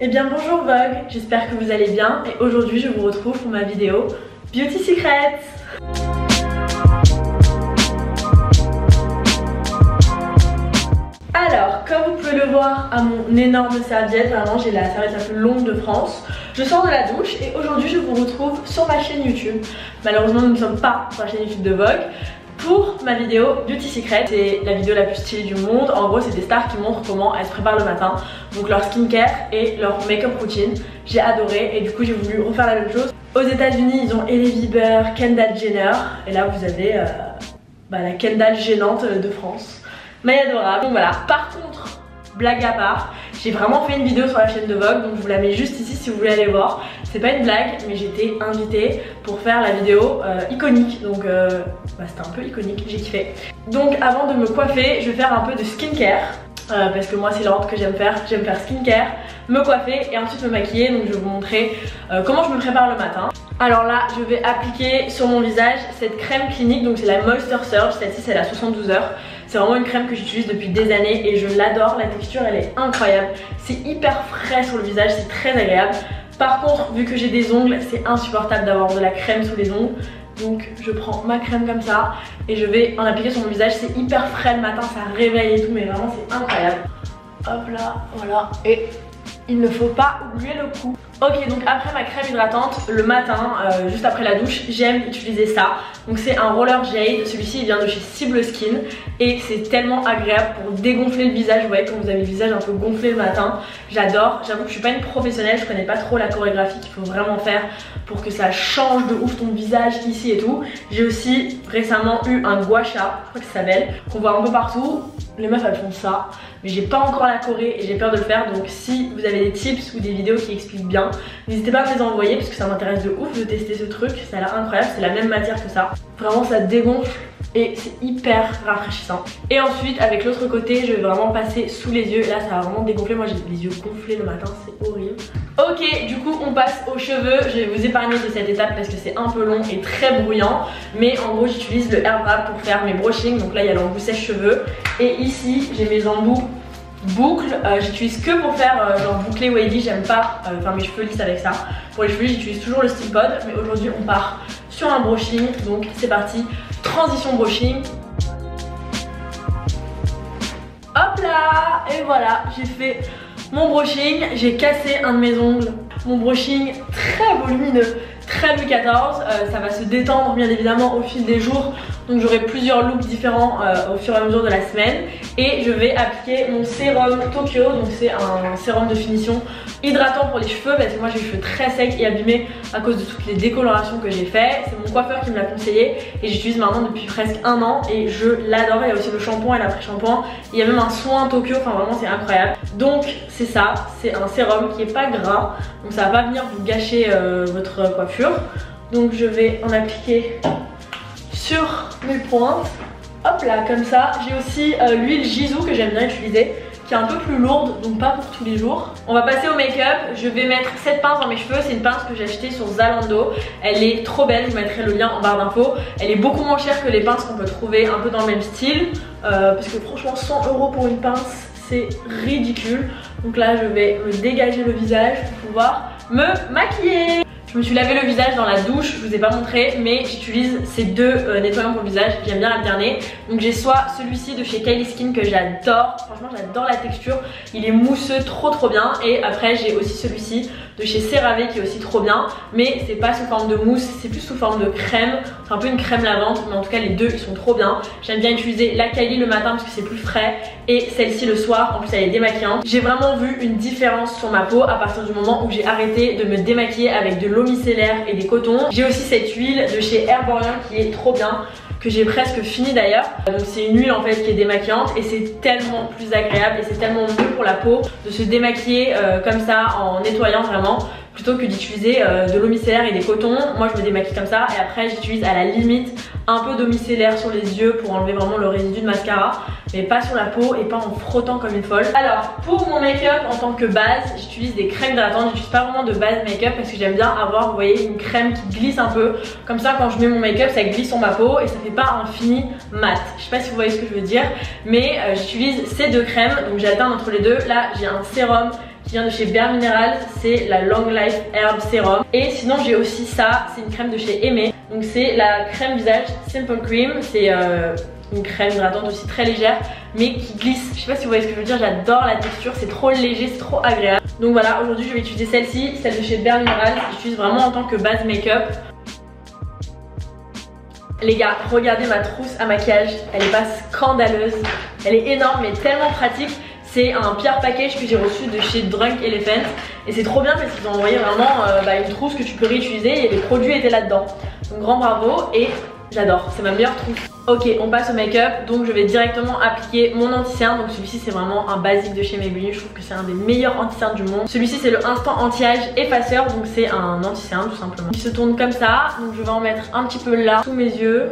Eh bien bonjour Vogue, j'espère que vous allez bien et aujourd'hui je vous retrouve pour ma vidéo Beauty Secrets. Alors, comme vous pouvez le voir à mon énorme serviette, vraiment j'ai la serviette la plus longue de France. Je sors de la douche et aujourd'hui je vous retrouve sur ma chaîne YouTube. Malheureusement nous ne sommes pas sur la chaîne YouTube de Vogue pour ma vidéo Beauty Secret. C'est la vidéo la plus stylée du monde. En gros c'est des stars qui montrent comment elles se préparent le matin, donc leur skincare et leur make-up routine. J'ai adoré et du coup j'ai voulu refaire la même chose. Aux États-Unis ils ont Hailey Bieber, Kendall Jenner et là vous avez la Kendall gênante de France. Mais adorable. Donc voilà, par contre, blague à part, j'ai vraiment fait une vidéo sur la chaîne de Vogue, donc je vous la mets juste ici si vous voulez aller voir. C'est pas une blague, mais j'ai été invitée pour faire la vidéo iconique, donc c'était un peu iconique, j'ai kiffé. Donc avant de me coiffer, je vais faire un peu de skincare, parce que moi c'est l'ordre que j'aime faire skincare, me coiffer et ensuite me maquiller. Donc je vais vous montrer comment je me prépare le matin. Alors là je vais appliquer sur mon visage cette crème clinique, donc c'est la Moisture Surge, celle-ci c'est la 72 heures. C'est vraiment une crème que j'utilise depuis des années et je l'adore, la texture elle est incroyable. C'est hyper frais sur le visage, c'est très agréable. Par contre, vu que j'ai des ongles, c'est insupportable d'avoir de la crème sous les ongles. Donc je prends ma crème comme ça et je vais en appliquer sur mon visage. C'est hyper frais le matin, ça réveille et tout, mais vraiment c'est incroyable. Hop là, voilà, et il ne faut pas oublier le coup. Ok, donc après ma crème hydratante, le matin, juste après la douche, j'aime utiliser ça. Donc c'est un roller jade, celui-ci il vient de chez Cible Skin et c'est tellement agréable pour dégonfler le visage. Vous voyez quand vous avez le visage un peu gonflé le matin, j'adore. J'avoue que je suis pas une professionnelle, je connais pas trop la chorégraphie qu'il faut vraiment faire pour que ça change de ouf ton visage ici et tout. J'ai aussi récemment eu un gua sha, je crois que ça s'appelle, qu'on voit un peu partout. Les meufs elles font ça, mais j'ai pas encore la choré et j'ai peur de le faire. Donc si vous avez des tips ou des vidéos qui expliquent bien, n'hésitez pas à me les envoyer parce que ça m'intéresse de ouf de tester ce truc. Ça a l'air incroyable, c'est la même matière que ça. Vraiment ça dégonfle et c'est hyper rafraîchissant. Et ensuite avec l'autre côté je vais vraiment passer sous les yeux. Là ça va vraiment dégonfler, moi j'ai les yeux gonflés le matin, c'est horrible. Ok, du coup on passe aux cheveux. Je vais vous épargner de cette étape parce que c'est un peu long et très bruyant. Mais en gros j'utilise le Air Wrap pour faire mes brushings. Donc là il y a l'embout sèche-cheveux. Et ici j'ai mes embouts boucles. J'utilise que pour faire genre boucler wavy. J'aime pas faire mes cheveux lisses avec ça. Pour les cheveux j'utilise toujours le Steel Pod. Mais aujourd'hui on part sur un brushing. Donc c'est parti, transition brushing. Hop là, et voilà, j'ai fait mon brushing, j'ai cassé un de mes ongles. Mon brushing très volumineux, très Louis XIV, ça va se détendre bien évidemment au fil des jours. Donc j'aurai plusieurs looks différents au fur et à mesure de la semaine. Et je vais appliquer mon sérum Tokyo, donc c'est un sérum de finition hydratant pour les cheveux parce que moi j'ai les cheveux très secs et abîmés à cause de toutes les décolorations que j'ai fait. C'est mon coiffeur qui me l'a conseillé et j'utilise maintenant depuis presque un an et je l'adore. Il y a aussi le shampoing et l'après-shampoing. Il y a même un soin Tokyo, enfin vraiment c'est incroyable. Donc c'est ça, c'est un sérum qui est pas gras, donc ça va pas venir vous gâcher votre coiffure. Donc je vais en appliquer sur mes pointes. Hop là, comme ça. J'ai aussi l'huile Jisoo que j'aime bien utiliser, qui est un peu plus lourde, donc pas pour tous les jours. On va passer au make-up. Je vais mettre cette pince dans mes cheveux. C'est une pince que j'ai achetée sur Zalando. Elle est trop belle, je vous mettrai le lien en barre d'infos. Elle est beaucoup moins chère que les pinces qu'on peut trouver un peu dans le même style, parce que franchement 100 € pour une pince, c'est ridicule. Donc là je vais me dégager le visage pour pouvoir me maquiller. Je me suis lavé le visage dans la douche, je vous ai pas montré, mais j'utilise ces deux nettoyants pour le visage, j'aime bien alterner. Donc j'ai soit celui-ci de chez Kylie Skin que j'adore, franchement j'adore la texture, il est mousseux, trop bien. Et après j'ai aussi celui-ci de chez CeraVe qui est aussi trop bien, mais c'est pas sous forme de mousse, c'est plus sous forme de crème. C'est un peu une crème lavande, mais en tout cas les deux ils sont trop bien. J'aime bien utiliser la Kylie le matin parce que c'est plus frais et celle-ci le soir, en plus elle est démaquillante. J'ai vraiment vu une différence sur ma peau à partir du moment où j'ai arrêté de me démaquiller avec de l'eau micellaire et des cotons. J'ai aussi cette huile de chez Herborian qui est trop bien, que j'ai presque fini d'ailleurs. Donc c'est une huile en fait qui est démaquillante et c'est tellement plus agréable et c'est tellement mieux pour la peau de se démaquiller comme ça en nettoyant vraiment, plutôt que d'utiliser de l'eau micellaire et des cotons. Moi je me démaquille comme ça et après j'utilise à la limite un peu d'eau micellaire sur les yeux pour enlever vraiment le résidu de mascara, mais pas sur la peau et pas en frottant comme une folle. Alors pour mon make-up en tant que base, j'utilise des crèmes hydratantes. J'utilise pas vraiment de base make-up parce que j'aime bien avoir, vous voyez, une crème qui glisse un peu. Comme ça quand je mets mon make-up ça glisse sur ma peau et ça fait pas un fini mat. Je sais pas si vous voyez ce que je veux dire, mais j'utilise ces deux crèmes, donc j'alterne entre les deux. Là j'ai un sérum qui vient de chez Bare Minerals, c'est la Long Life Herb Serum. Et sinon j'ai aussi ça, c'est une crème de chez Aimé. Donc c'est la crème visage Simple Cream, c'est une crème hydratante aussi très légère mais qui glisse. Je sais pas si vous voyez ce que je veux dire, j'adore la texture, c'est trop léger, c'est trop agréable. Donc voilà, aujourd'hui je vais utiliser celle-ci, celle de chez Bare Minerals, que j'utilise vraiment en tant que base make-up. Les gars, regardez ma trousse à maquillage, elle est pas scandaleuse, elle est énorme mais tellement pratique. C'est un PR package que j'ai reçu de chez Drunk Elephant et c'est trop bien parce qu'ils ont envoyé vraiment une trousse que tu peux réutiliser et les produits étaient là-dedans. Donc grand bravo et j'adore, c'est ma meilleure trousse. Ok, on passe au make-up, donc je vais directement appliquer mon anti-cerne. Donc celui-ci c'est vraiment un basique de chez Maybelline, je trouve que c'est un des meilleurs anti-cernes du monde. Celui-ci c'est le Instant Anti-Âge Effaceur, donc c'est un anti-cerne tout simplement. Il se tourne comme ça, donc je vais en mettre un petit peu là, sous mes yeux.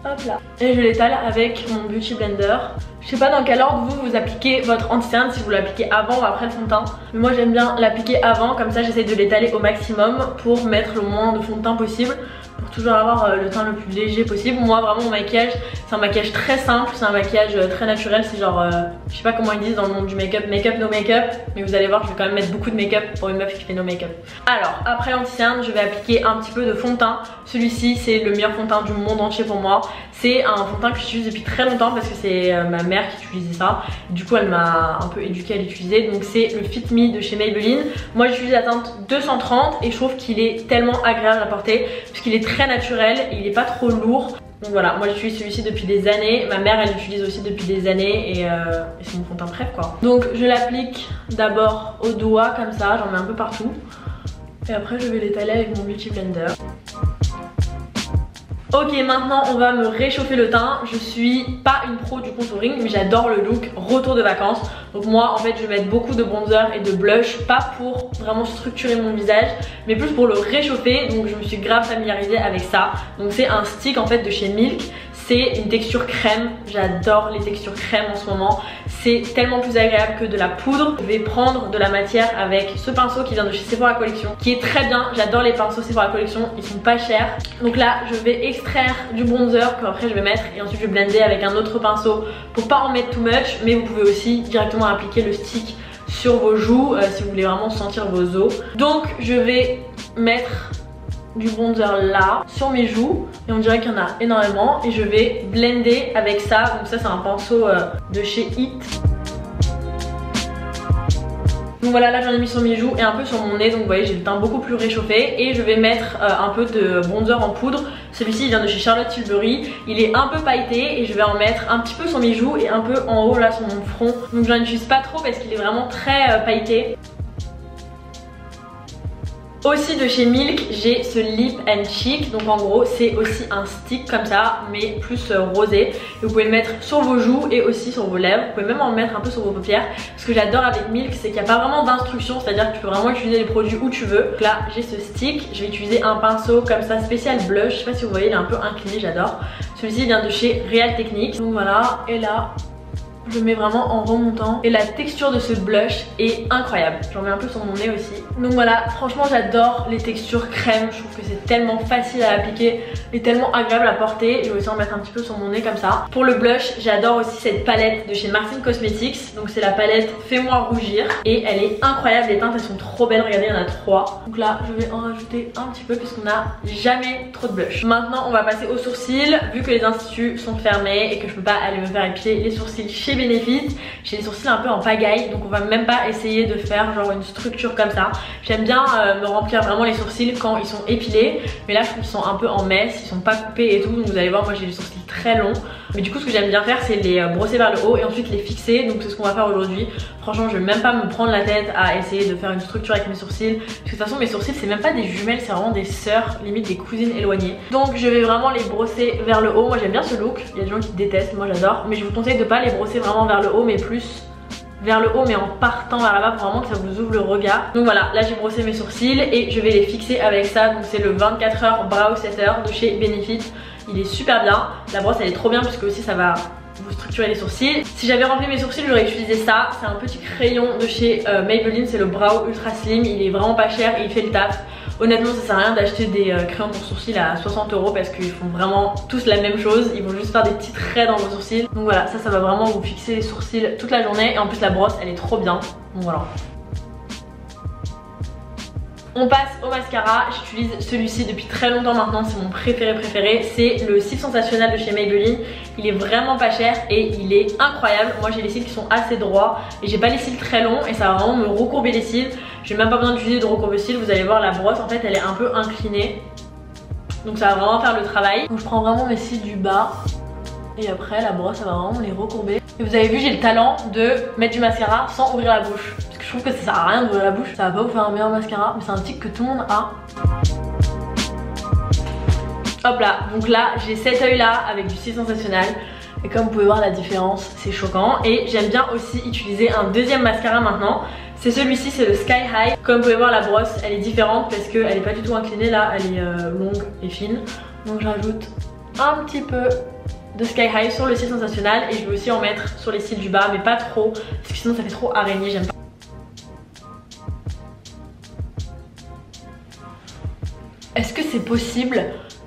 Hop là. Et je l'étale avec mon Beauty Blender. Je sais pas dans quel ordre vous appliquez votre anti-cerne, si vous l'appliquez avant ou après le fond de teint. Mais moi j'aime bien l'appliquer avant, comme ça j'essaie de l'étaler au maximum pour mettre le moins de fond de teint possible. Pour toujours avoir le teint le plus léger possible. Moi vraiment mon maquillage c'est un maquillage très simple, c'est un maquillage très naturel, c'est genre je sais pas comment ils disent dans le monde du make-up, make-up no make-up, mais vous allez voir je vais quand même mettre beaucoup de make-up pour une meuf qui fait no make-up. Alors après l'anti-cerne je vais appliquer un petit peu de fond de teint. Celui-ci c'est le meilleur fond de teint du monde entier pour moi. C'est un fond de teint que j'utilise depuis très longtemps parce que c'est ma mère qui utilisait ça. Du coup elle m'a un peu éduquée à l'utiliser. Donc c'est le Fit Me de chez Maybelline. Moi j'utilise la teinte 230 et je trouve qu'il est tellement agréable à porter parce qu'il est très naturel et il est pas trop lourd. Donc voilà, moi j'utilise celui-ci depuis des années. Ma mère elle l'utilise aussi depuis des années et c'est mon fond de teint préf quoi. Donc je l'applique d'abord au doigt comme ça, j'en mets un peu partout. Et après je vais l'étaler avec mon Beauty Blender. Ok, maintenant on va me réchauffer le teint. Je suis pas une pro du contouring mais j'adore le look retour de vacances. Donc moi en fait je vais mettre beaucoup de bronzer et de blush, pas pour vraiment structurer mon visage mais plus pour le réchauffer. Donc je me suis grave familiarisée avec ça. Donc c'est un stick en fait de chez Milk. C'est une texture crème, j'adore les textures crème en ce moment. C'est tellement plus agréable que de la poudre. Je vais prendre de la matière avec ce pinceau qui vient de chez Sephora Collection, qui est très bien, j'adore les pinceaux Sephora Collection, ils sont pas chers. Donc là je vais extraire du bronzer que après je vais mettre et ensuite je vais blender avec un autre pinceau pour pas en mettre too much. Mais vous pouvez aussi directement appliquer le stick sur vos joues si vous voulez vraiment sentir vos os. Donc je vais mettre du bronzer là sur mes joues et on dirait qu'il y en a énormément et je vais blender avec ça. Donc ça c'est un pinceau de chez Hit. Donc voilà, là j'en ai mis sur mes joues et un peu sur mon nez, donc vous voyez j'ai le teint beaucoup plus réchauffé. Et je vais mettre un peu de bronzer en poudre. Celui-ci il vient de chez Charlotte Tilbury, il est un peu pailleté et je vais en mettre un petit peu sur mes joues et un peu en haut là sur mon front. Donc j'en utilise pas trop parce qu'il est vraiment très pailleté. Aussi de chez Milk, j'ai ce Lip and Cheek. Donc en gros c'est aussi un stick comme ça mais plus rosé. Et vous pouvez le mettre sur vos joues et aussi sur vos lèvres. Vous pouvez même en mettre un peu sur vos paupières. Ce que j'adore avec Milk c'est qu'il n'y a pas vraiment d'instructions, c'est-à-dire que tu peux vraiment utiliser les produits où tu veux. Donc là j'ai ce stick, je vais utiliser un pinceau comme ça spécial blush. Je sais pas si vous voyez, il est un peu incliné, j'adore. Celui-ci vient de chez Real Techniques. Donc voilà, et là je mets vraiment en remontant et la texture de ce blush est incroyable. J'en mets un peu sur mon nez aussi. Donc voilà, franchement j'adore les textures crème. Je trouve que c'est tellement facile à appliquer et tellement agréable à porter. Je vais aussi en mettre un petit peu sur mon nez comme ça. Pour le blush, j'adore aussi cette palette de chez Martin Cosmetics. Donc c'est la palette Fais-moi rougir et elle est incroyable. Les teintes elles sont trop belles, regardez il y en a 3. Donc là je vais en rajouter un petit peu puisqu'on n'a jamais trop de blush. Maintenant on va passer aux sourcils. Vu que les instituts sont fermés et que je peux pas aller me faire épiler les sourcils chez Benefit, j'ai les sourcils un peu en pagaille, donc on va même pas essayer de faire genre une structure comme ça. J'aime bien me remplir vraiment les sourcils quand ils sont épilés, mais là je trouve qu'ils sont un peu en messe, ils sont pas coupés et tout, donc vous allez voir moi j'ai les sourcils très longs. Mais du coup ce que j'aime bien faire c'est les brosser vers le haut et ensuite les fixer, donc c'est ce qu'on va faire aujourd'hui. Franchement je vais même pas me prendre la tête à essayer de faire une structure avec mes sourcils, parce que de toute façon mes sourcils c'est même pas des jumelles, c'est vraiment des sœurs, limite des cousines éloignées. Donc je vais vraiment les brosser vers le haut. Moi j'aime bien ce look, il y a des gens qui détestent, moi j'adore, mais je vous conseille de pas les brosser vraiment vers le haut mais plus vers le haut mais en partant vers là-bas pour vraiment que ça vous ouvre le regard. Donc voilà, là j'ai brossé mes sourcils et je vais les fixer avec ça. Donc c'est le 24h Brow Setter de chez Benefit. Il est super bien, la brosse elle est trop bien puisque aussi ça va vous structurer les sourcils. Si j'avais rempli mes sourcils j'aurais utilisé ça. C'est un petit crayon de chez Maybelline, c'est le Brow Ultra Slim. Il est vraiment pas cher et il fait le taf. Honnêtement ça sert à rien d'acheter des crayons pour sourcils à 60 € parce qu'ils font vraiment tous la même chose. Ils vont juste faire des petits traits dans vos sourcils. Donc voilà, ça va vraiment vous fixer les sourcils toute la journée. Et en plus la brosse elle est trop bien. Donc voilà. On passe au mascara, j'utilise celui-ci depuis très longtemps maintenant, c'est mon préféré, c'est le cil sensationnel de chez Maybelline. Il est vraiment pas cher et il est incroyable. Moi j'ai les cils qui sont assez droits et j'ai pas les cils très longs et ça va vraiment me recourber les cils. J'ai même pas besoin d'utiliser de recourbe-cils, vous allez voir la brosse en fait elle est un peu inclinée. Donc ça va vraiment faire le travail. Donc je prends vraiment mes cils du bas et après la brosse ça va vraiment les recourber. Et vous avez vu j'ai le talent de mettre du mascara sans ouvrir la bouche. Je trouve que ça sert à rien d'ouvrir la bouche, ça va pas vous faire un meilleur mascara, mais c'est un tic que tout le monde a. Hop là, donc là j'ai cet œil là avec du cil sensationnel. Et comme vous pouvez voir la différence, c'est choquant. Et j'aime bien aussi utiliser un deuxième mascara maintenant. C'est celui-ci, c'est le Sky High. Comme vous pouvez voir la brosse, elle est différente parce qu'elle est pas du tout inclinée là, elle est longue et fine. Donc j'ajoute un petit peu de Sky High sur le cil sensationnel. Et je vais aussi en mettre sur les cils du bas, mais pas trop, parce que sinon ça fait trop araignée, j'aime pas. Est-ce que c'est possible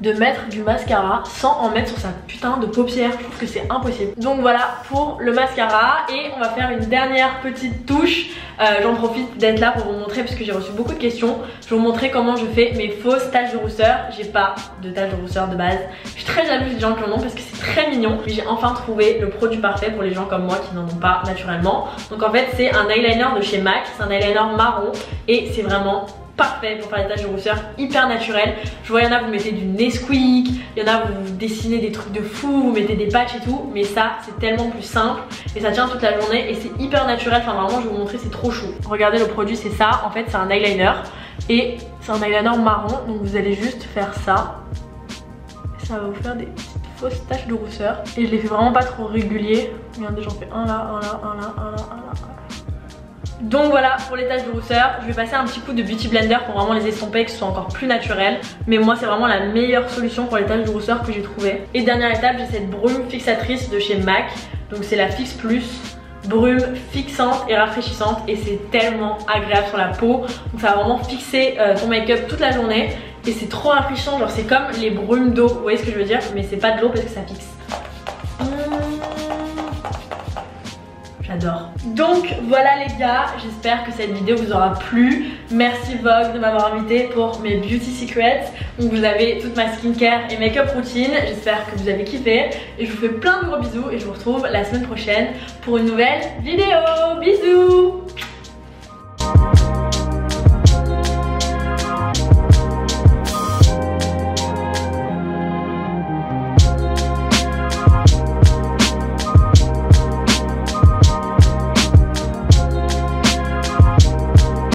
de mettre du mascara sans en mettre sur sa putain de paupière? Je trouve que c'est impossible. Donc voilà pour le mascara et on va faire une dernière petite touche. J'en profite d'être là pour vous montrer parce que j'ai reçu beaucoup de questions. Je vais vous montrer comment je fais mes fausses taches de rousseur. J'ai pas de taches de rousseur de base. Je suis très jalouse des gens qui en ont parce que c'est très mignon. J'ai enfin trouvé le produit parfait pour les gens comme moi qui n'en ont pas naturellement. Donc en fait c'est un eyeliner de chez MAC. C'est un eyeliner marron et c'est vraiment parfait pour faire des taches de rousseur hyper naturelles. Je vois il y en a vous mettez du Nesquik, il y en a vous dessinez des trucs de fou, vous mettez des patchs et tout, mais ça c'est tellement plus simple et ça tient toute la journée et c'est hyper naturel. Enfin vraiment je vais vous montrer, c'est trop chou. Regardez le produit, c'est ça, en fait c'est un eyeliner et c'est un eyeliner marron, donc vous allez juste faire ça et ça va vous faire des petites fausses taches de rousseur et je les fais vraiment pas trop régulier. Regardez, j'en fais un là, un là, un là, un là, un là. Donc voilà pour les taches de rousseur, je vais passer un petit coup de Beauty Blender pour vraiment les estomper et que ce soit encore plus naturel. Mais moi c'est vraiment la meilleure solution pour les taches de rousseur que j'ai trouvé. Et dernière étape, j'ai cette brume fixatrice de chez MAC. Donc c'est la Fix Plus, brume fixante et rafraîchissante et c'est tellement agréable sur la peau. Donc ça va vraiment fixer ton make-up toute la journée et c'est trop rafraîchissant, genre c'est comme les brumes d'eau, vous voyez ce que je veux dire, mais c'est pas de l'eau parce que ça fixe. J'adore. Donc voilà les gars, j'espère que cette vidéo vous aura plu. Merci Vogue de m'avoir invité pour mes Beauty Secrets. Donc vous avez toute ma skincare et make-up routine. J'espère que vous avez kiffé. Et je vous fais plein de gros bisous et je vous retrouve la semaine prochaine pour une nouvelle vidéo. Bisous.